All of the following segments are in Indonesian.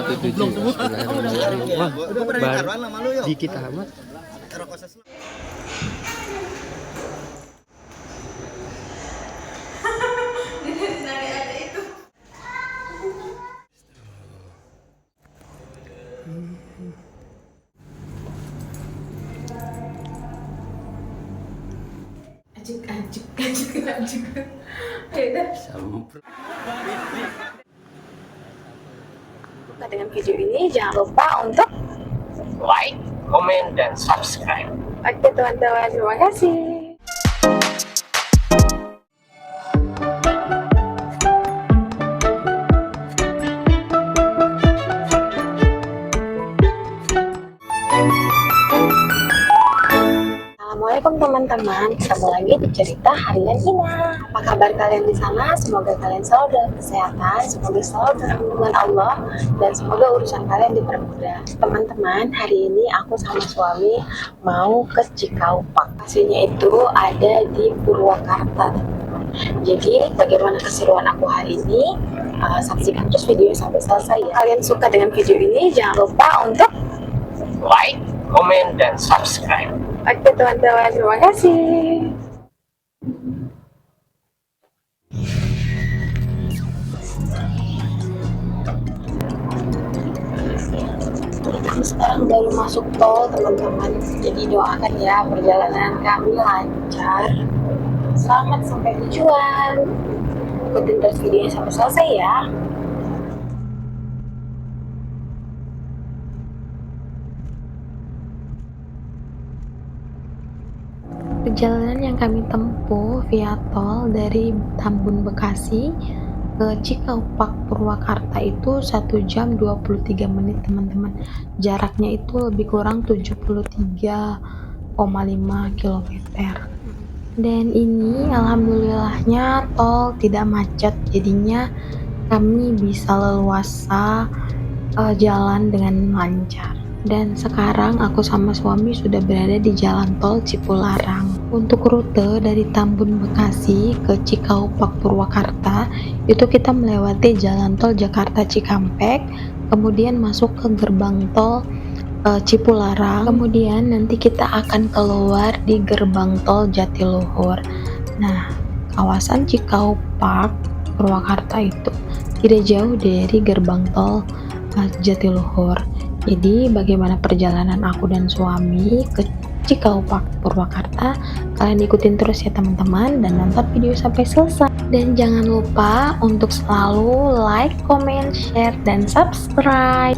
17. Bismillahirrahmanirrahim. Wah, baru dikit amat. Ajuk. Ayo dah. Nah, dengan video ini jangan lupa untuk like, komen, dan subscribe. Oke teman-teman, terima kasih. Assalamualaikum teman-teman, ketemu lagi di cerita harian Ina. Apa kabar kalian di sana? Semoga kalian selalu dalam kesehatan, semoga selalu dalam lindungan Allah, dan semoga urusan kalian dipermudah. Teman-teman, hari ini aku sama suami mau ke Cikaupak. Lokasinya itu ada di Purwakarta. Jadi bagaimana keseruan aku hari ini? Saksikan terus videonya sampai selesai ya. Kalian suka dengan video ini, jangan lupa untuk Like, komen, dan subscribe. Oke teman-teman, terima kasih. Kami sekarang baru masuk tol teman-teman. Jadi doakan ya perjalanan kami lancar. Selamat sampai tujuan. Ikutin terus videonya sampai selesai ya. Perjalanan yang kami tempuh via tol dari Tambun Bekasi ke Cikaupak Purwakarta itu 1 jam 23 menit teman-teman. Jaraknya itu lebih kurang 73,5 km. Dan ini alhamdulillahnya tol tidak macet, jadinya kami bisa leluasa jalan dengan lancar. Dan sekarang aku sama suami sudah berada di jalan tol Cipularang. Untuk rute dari Tambun Bekasi ke Cikaupak Purwakarta itu kita melewati jalan tol Jakarta Cikampek, kemudian masuk ke gerbang tol Cipularang, kemudian nanti kita akan keluar di gerbang tol Jatiluhur. Nah, kawasan Cikaupak Purwakarta itu tidak jauh dari gerbang tol Jatiluhur. Jadi bagaimana perjalanan aku dan suami ke Cikaupak Purwakarta, kalian ikutin terus ya teman-teman, dan nonton video sampai selesai. Dan jangan lupa untuk selalu like, comment, share, dan subscribe.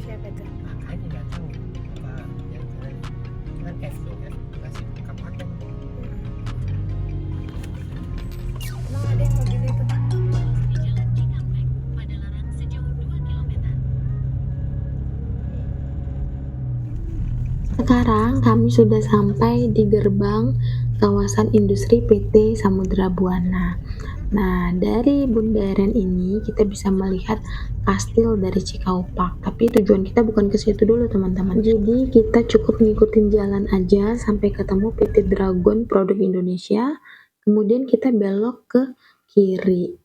Siapa itu? Makanya nggak tahu apa yang kan F tuh F kasih kapan. Emang ada yang mobil itu? Sekarang kami sudah sampai di gerbang kawasan industri PT Samudra Buana. Nah, dari bundaran ini kita bisa melihat kastil dari Cikaupak. Tapi tujuan kita bukan ke situ dulu, teman-teman. Jadi kita cukup ngikutin jalan aja sampai ketemu PT Dragon Produk Indonesia. Kemudian kita belok ke kiri.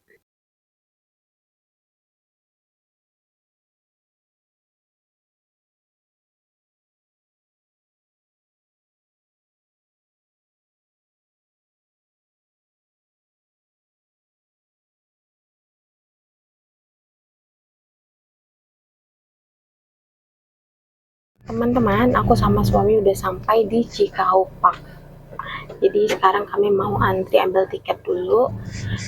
Teman-teman, aku sama suami udah sampai di Cikaupak. Jadi sekarang kami mau antri ambil tiket dulu.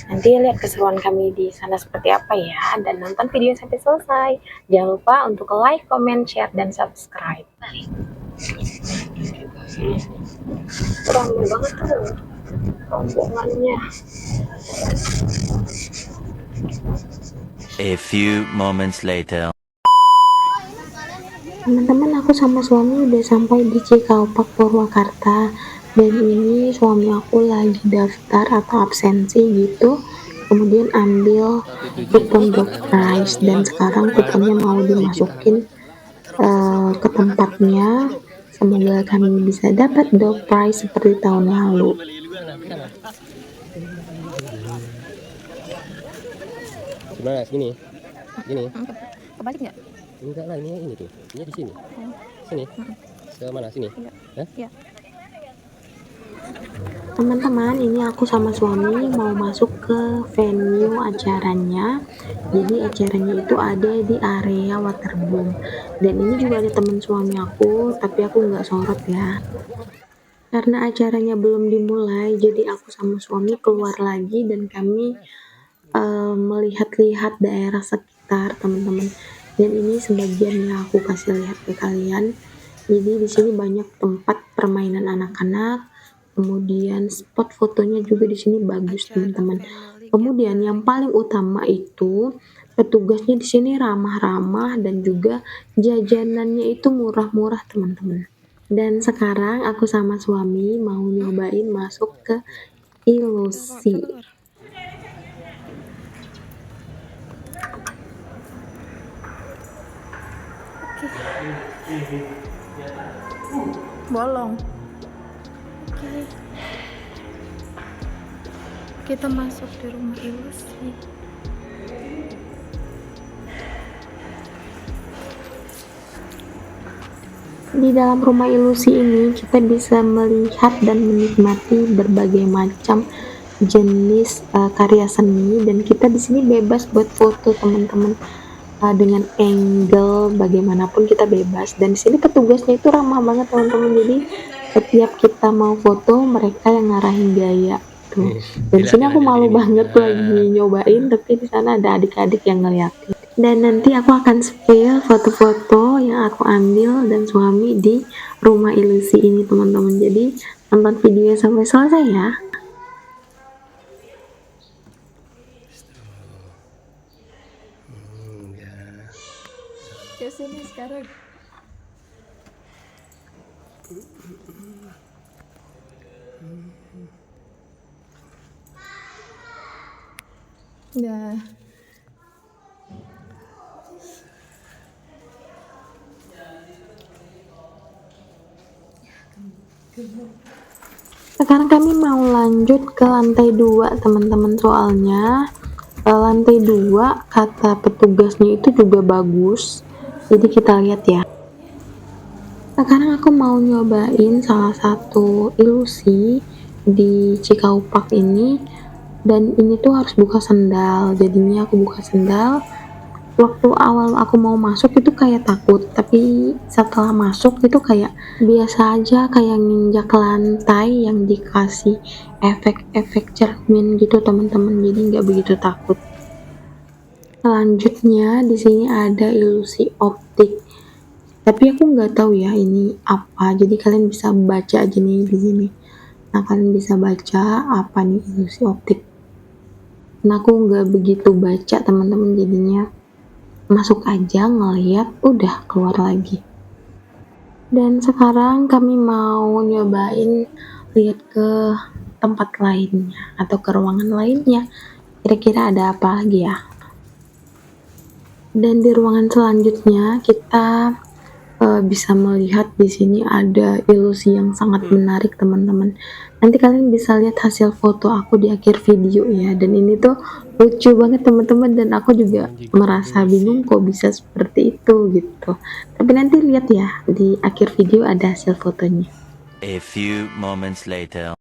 Nanti lihat keseruan kami di sana seperti apa ya, dan nonton video sampai selesai. Jangan lupa untuk like, comment, share, dan subscribe. Ramai banget tuh rombongannya. A few moments later. Teman-teman, aku sama suami udah sampai di Cikaupak Purwakarta, dan ini suami aku lagi daftar atau absensi gitu, kemudian ambil kupon door prize, dan sekarang kuponnya mau dimasukin ke tempatnya. Semoga kami bisa dapat door prize seperti tahun lalu. Sebelah sini. Gini. Kebalik nggak? Enggak lah, ini tuh. Ini di sini. Sini. Mana sini? Iya. Teman-teman, ini aku sama suami mau masuk ke venue acaranya. Jadi acaranya itu ada di area waterboom, dan ini juga ada teman suami aku, tapi aku nggak sorot ya karena acaranya belum dimulai. Jadi aku sama suami keluar lagi dan kami melihat-lihat daerah sekitar, teman-teman. Dan ini sebagian yang aku kasih lihat ke kalian. Jadi di sini banyak tempat permainan anak-anak, kemudian spot fotonya juga di sini bagus, teman-teman. Kemudian yang paling utama itu petugasnya di sini ramah-ramah, dan juga jajanannya itu murah-murah, teman-teman. Dan sekarang aku sama suami mau nyobain masuk ke Ilusi. Bolong. Oke. Kita masuk di rumah ilusi. Di dalam rumah ilusi ini kita bisa melihat dan menikmati berbagai macam jenis karya seni, dan kita di sini bebas buat foto, teman-teman. Dengan angle bagaimanapun kita bebas, dan di sini petugasnya itu ramah banget, teman-teman. Jadi setiap kita mau foto mereka yang ngarahin gaya tuh. Dan di sini aku malu banget lagi nyobain, tapi di sana ada adik-adik yang ngeliatin. Dan nanti aku akan spill foto-foto yang aku ambil dan suami di rumah ilusi ini, teman-teman. Jadi tonton videonya sampai selesai ya. Ke sini sekarang. Nah. Sekarang kami mau lanjut ke lantai 2, teman-teman. Soalnya lantai 2 kata petugasnya itu juga bagus. Jadi kita lihat ya. Sekarang aku mau nyobain salah satu ilusi di Cikaupak ini, dan ini tuh harus buka sendal. Jadinya aku buka sendal. Waktu awal aku mau masuk itu kayak takut, tapi setelah masuk itu kayak biasa aja, kayak nginjak lantai yang dikasih efek-efek cermin gitu, teman-teman. Jadi nggak begitu takut. Selanjutnya di sini ada ilusi optik, tapi aku nggak tahu ya ini apa. Jadi kalian bisa baca aja nih di sini. Nah, kalian bisa baca apa nih ilusi optik. Nah, aku nggak begitu baca, teman-teman. Jadinya masuk aja, ngeliat, udah keluar lagi. Dan sekarang kami mau nyobain lihat ke tempat lainnya atau ke ruangan lainnya. Kira-kira ada apa lagi ya? Dan di ruangan selanjutnya kita bisa melihat di sini ada ilusi yang sangat menarik, teman-teman. Nanti kalian bisa lihat hasil foto aku di akhir video ya. Dan ini tuh lucu banget, teman-teman, dan aku juga merasa bingung kok bisa seperti itu gitu. Tapi nanti lihat ya, di akhir video ada hasil fotonya. A few moments later.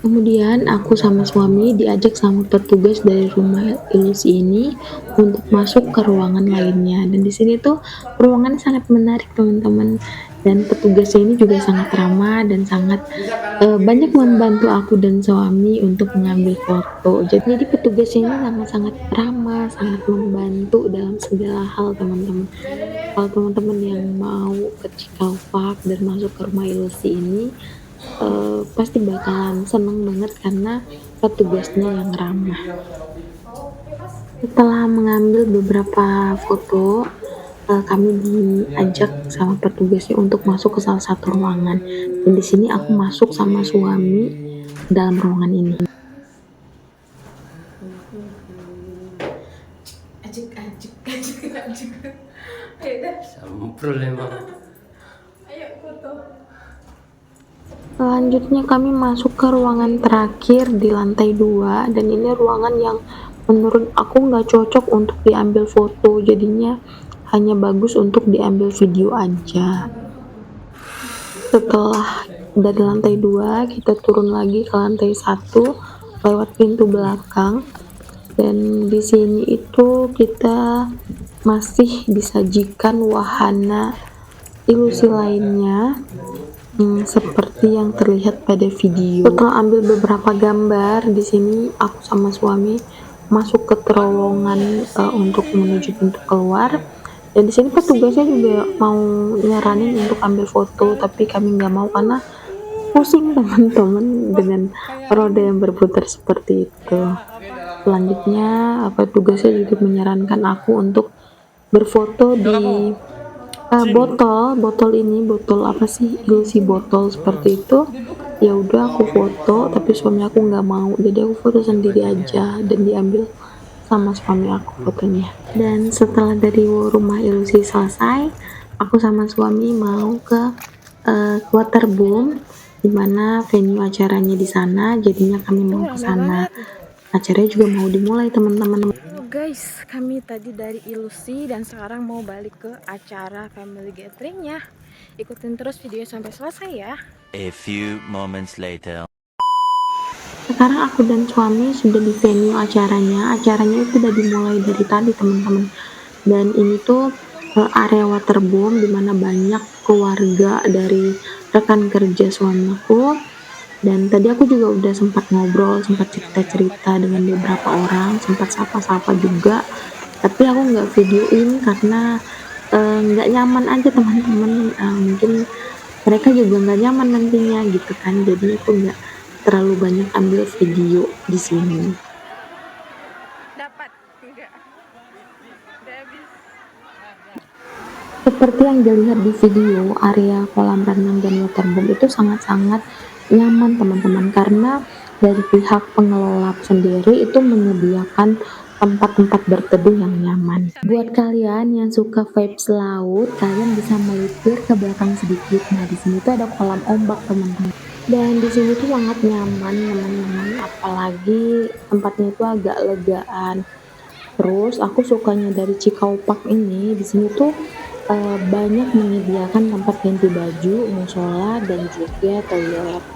Kemudian aku sama suami diajak sama petugas dari rumah ilusi ini untuk masuk ke ruangan lainnya. Dan di sini tuh ruangan sangat menarik, teman-teman. Dan petugasnya ini juga sangat ramah dan sangat banyak membantu aku dan suami untuk mengambil foto. Jadi petugasnya ini sangat-sangat ramah, sangat membantu dalam segala hal, teman-teman. Kalau teman-teman yang mau ke Cikaupak dan masuk ke rumah ilusi ini, pasti bakalan seneng banget karena petugasnya yang ramah. Setelah mengambil beberapa foto, kami diajak sama petugasnya untuk masuk ke salah satu ruangan. Dan di sini aku masuk sama suami ke dalam ruangan ini. Samprul emang. Selanjutnya kami masuk ke ruangan terakhir di lantai 2, dan ini ruangan yang menurut aku nggak cocok untuk diambil foto, jadinya hanya bagus untuk diambil video aja. Setelah dari lantai 2 kita turun lagi ke lantai 1 lewat pintu belakang, dan di sini itu kita masih disajikan wahana ilusi lainnya, seperti yang terlihat pada video. Setelah ambil beberapa gambar di sini, aku sama suami masuk ke terowongan untuk menuju pintu keluar. Dan di sini petugasnya juga mau nyaranin untuk ambil foto, tapi kami nggak mau karena pusing teman-teman dengan roda yang berputar seperti itu. Selanjutnya petugasnya juga menyarankan aku untuk berfoto di botol ini, botol apa sih, ilusi botol seperti itu. Ya udah aku foto, tapi suami aku nggak mau, jadi aku foto sendiri aja dan diambil sama suami aku fotonya. Dan setelah dari rumah ilusi selesai, aku sama suami mau ke Waterboom, dimana venue acaranya di sana, jadinya kami mau ke sana. Acaranya juga mau dimulai teman-teman. Guys, kami tadi dari ilusi dan sekarang mau balik ke acara family gatheringnya. Ikutin terus videonya sampai selesai ya. A few moments later. Sekarang aku dan suami sudah di venue acaranya. Acaranya itu udah dimulai dari tadi teman-teman. Dan ini tuh area waterboom dimana banyak keluarga dari rekan kerja suamiku. Dan tadi aku juga udah sempat ngobrol, sempat cerita-cerita dengan beberapa orang, sempat sapa-sapa juga. Tapi aku nggak videoin karena nggak nyaman aja teman-teman. Mungkin mereka juga nggak nyaman nantinya gitu kan. Jadi aku nggak terlalu banyak ambil video di sini. Dapat enggak? Udah habis. Seperti yang dilihat di video, area kolam renang dan waterboom itu sangat-sangat nyaman teman-teman, karena dari pihak pengelola sendiri itu menyediakan tempat-tempat berteduh yang nyaman. Buat kalian yang suka vibes laut, kalian bisa melipir ke belakang sedikit. Nah, di sini tuh ada kolam ombak teman-teman. Dan di sini tuh sangat nyaman teman-teman, apalagi tempatnya itu agak legaan. Terus aku sukanya dari Cikaupak ini, di sini tuh banyak menyediakan tempat ganti baju, musola, dan juga toilet.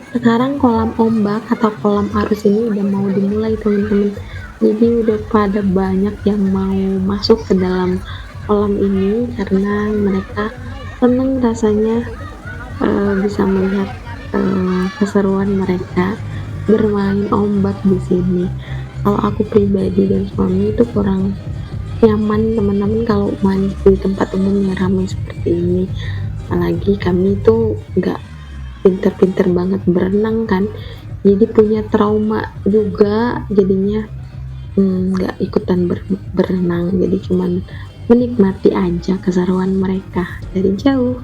Sekarang kolam ombak atau kolam arus ini udah mau dimulai teman-teman, jadi udah pada banyak yang mau masuk ke dalam kolam ini karena mereka seneng rasanya bisa melihat keseruan mereka bermain ombak di sini. Kalau aku pribadi dan suami itu kurang nyaman teman-teman kalau main di tempat umum yang ramai seperti ini, apalagi kami itu nggak pinter-pinter banget berenang kan, jadi punya trauma juga, jadinya nggak ikutan berenang, jadi cuman menikmati aja keseruan mereka dari jauh.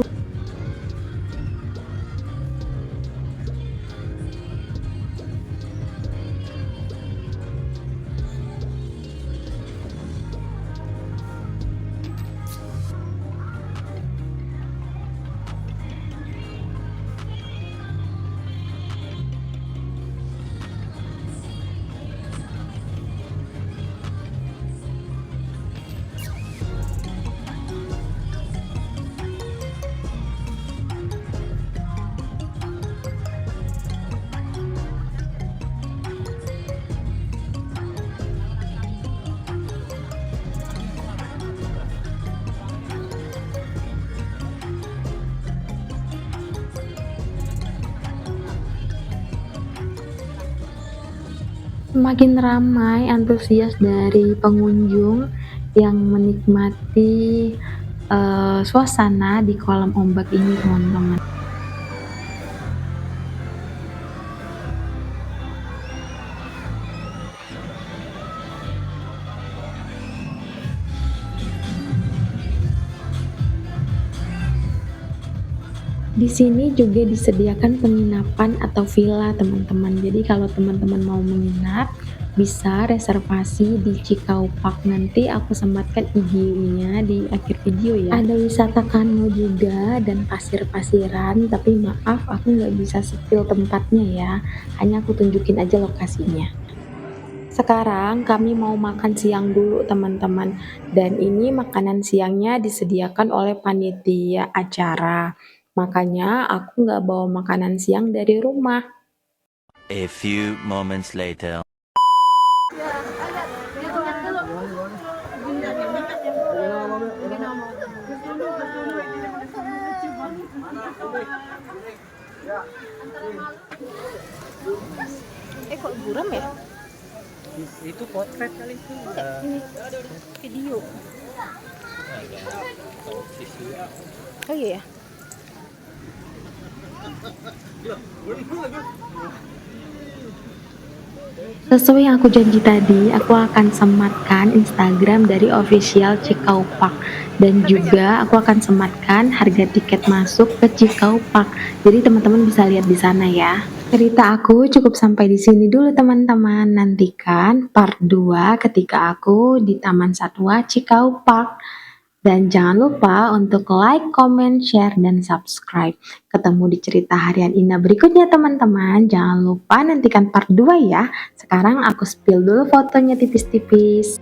Semakin ramai antusias dari pengunjung yang menikmati suasana di kolam ombak ini, teman-teman. Di sini juga disediakan penginapan atau villa, teman-teman. Jadi kalau teman-teman mau menginap, bisa reservasi di Cikau Park. Nanti aku sematkan IG-nya di akhir video ya. Ada wisata kano juga dan pasir-pasiran, tapi maaf aku nggak bisa spill tempatnya ya. Hanya aku tunjukin aja lokasinya. Sekarang kami mau makan siang dulu, teman-teman. Dan ini makanan siangnya disediakan oleh panitia acara. Makanya aku nggak bawa makanan siang dari rumah. A few moments later. Kok buram ya? Itu potret kali itu. Ini video. Oh iya ya. Sesuai yang aku janji tadi, aku akan sematkan Instagram dari official Cikau Park. Dan juga aku akan sematkan harga tiket masuk ke Cikau Park. Jadi teman-teman bisa lihat di sana ya. Cerita aku cukup sampai di sini dulu, teman-teman. Nantikan part 2 ketika aku di Taman Satwa Cikau Park. Dan jangan lupa untuk like, comment, share, dan subscribe. Ketemu di cerita harian Ina berikutnya, teman-teman. Jangan lupa nantikan part 2 ya. Sekarang aku spill dulu fotonya tipis-tipis.